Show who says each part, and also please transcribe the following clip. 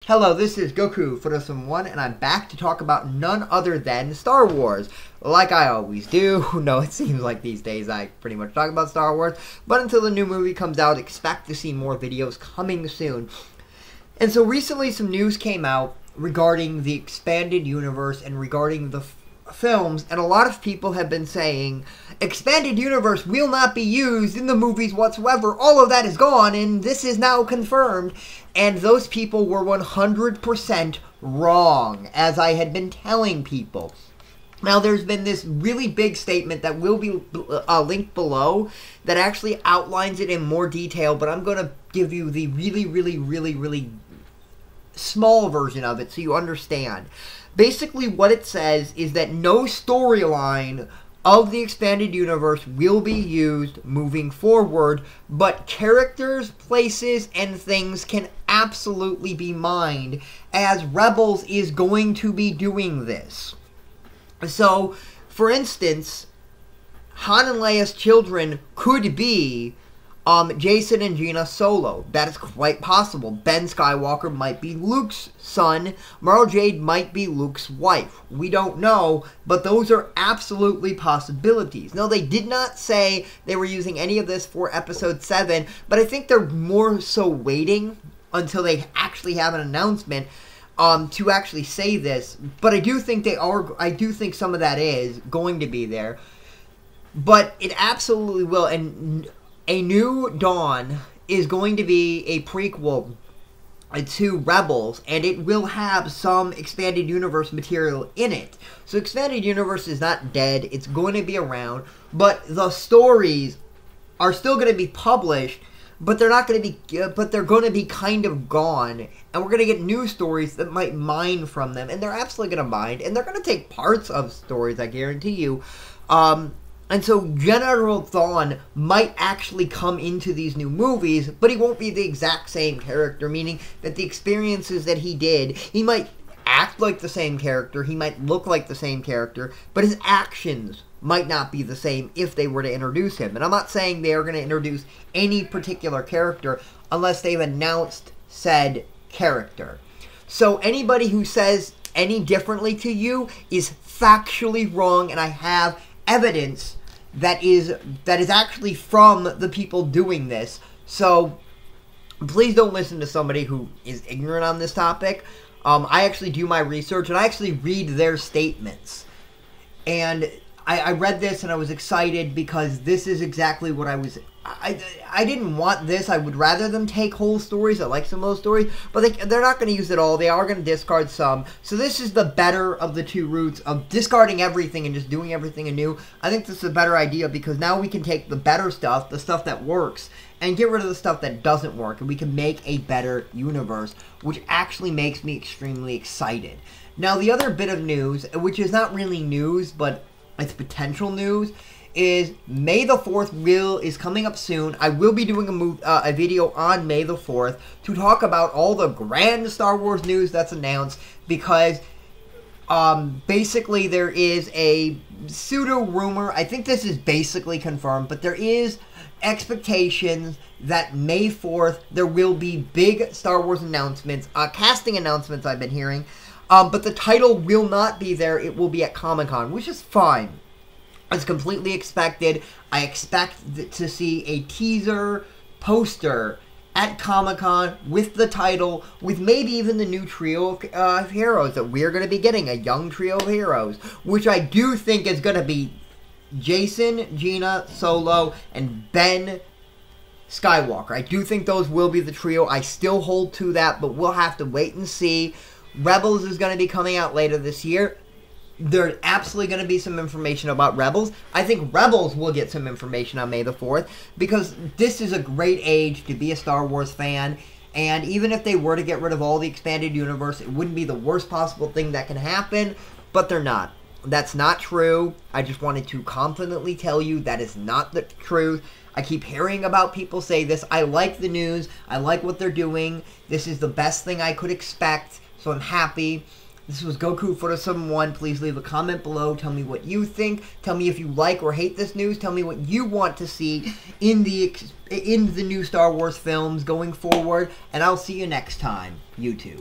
Speaker 1: Hello, this is Goku Photo1, and I'm back to talk about none other than Star Wars. Like I always do. No, it seems like these days I pretty much talk about Star Wars. But until the new movie comes out, expect to see more videos coming soon. And so recently some news came out regarding the expanded universe and regarding the films, and a lot of people have been saying expanded universe will not be used in the movies whatsoever. All of that is gone, and this is now confirmed. And those people were 100% wrong, as I had been telling people. Now, there's been this really big statement that will be linked below that actually outlines it in more detail, but I'm going to give you the really small version of it so you understand. Basically, what it says is that no storyline of the expanded universe will be used moving forward, but characters, places, and things can absolutely be mined, as Rebels is going to be doing this. So, for instance, Han and Leia's children could be Jacen and Jaina Solo. That is quite possible. Ben Skywalker might be Luke's son. Mara Jade might be Luke's wife. We don't know, but those are absolutely possibilities. No, they did not say they were using any of this for Episode 7, but I think they're more so waiting until they actually have an announcement to actually say this. But I do think they are. I do think some of that is going to be there. But it absolutely will. And A New Dawn is going to be a prequel to Rebels, and it will have some expanded universe material in it. So expanded universe is not dead, it's going to be around, but the stories are still going to be published, but they're not going to be, but they're going to be kind of gone, and we're going to get new stories that might mine from them, and they're absolutely going to mine, and they're going to take parts of stories, I guarantee you. And so General Thrawn might actually come into these new movies, but he won't be the exact same character, meaning that the experiences that he did, he might act like the same character, he might look like the same character, but his actions might not be the same if they were to introduce him. And I'm not saying they are going to introduce any particular character unless they've announced said character. So anybody who says any differently to you is factually wrong, and I have evidence that is actually from the people doing this. So please don't listen to somebody who is ignorant on this topic. I actually do my research, and I actually read their statements. And I read this, and I was excited because this is exactly what I was... I didn't want this. I would rather them take whole stories. I like some of those stories, but they're not going to use it all. They are going to discard some. So this is the better of the two routes of discarding everything and just doing everything anew. I think this is a better idea because now we can take the better stuff, the stuff that works, and get rid of the stuff that doesn't work, and we can make a better universe, which actually makes me extremely excited. Now, the other bit of news, which is not really news, but it's potential news, is May the 4th is coming up soon. I will be doing a video on May the 4th to talk about all the grand Star Wars news that's announced, because basically there is a pseudo rumor. I think this is basically confirmed, but there is expectations that May 4th there will be big Star Wars announcements, casting announcements I've been hearing, but the title will not be there. It will be at Comic-Con, which is fine. It's completely expected. I expect to see a teaser poster at Comic-Con with the title, with maybe even the new trio of heroes that we're going to be getting, a young trio of heroes, which I do think is going to be Jacen, Jaina, Solo, and Ben Skywalker. I do think those will be the trio. I still hold to that, but we'll have to wait and see. Rebels is going to be coming out later this year. There's absolutely going to be some information about Rebels. I think Rebels will get some information on May the 4th, because this is a great age to be a Star Wars fan, and even if they were to get rid of all the expanded universe, it wouldn't be the worst possible thing that can happen, but they're not. That's not true. I just wanted to confidently tell you that is not the truth. I keep hearing about people say this. I like the news. I like what they're doing. This is the best thing I could expect, so I'm happy. This was Goku Photo1. Please leave a comment below. Tell me what you think. Tell me if you like or hate this news. Tell me what you want to see in the new Star Wars films going forward. And I'll see you next time, YouTube.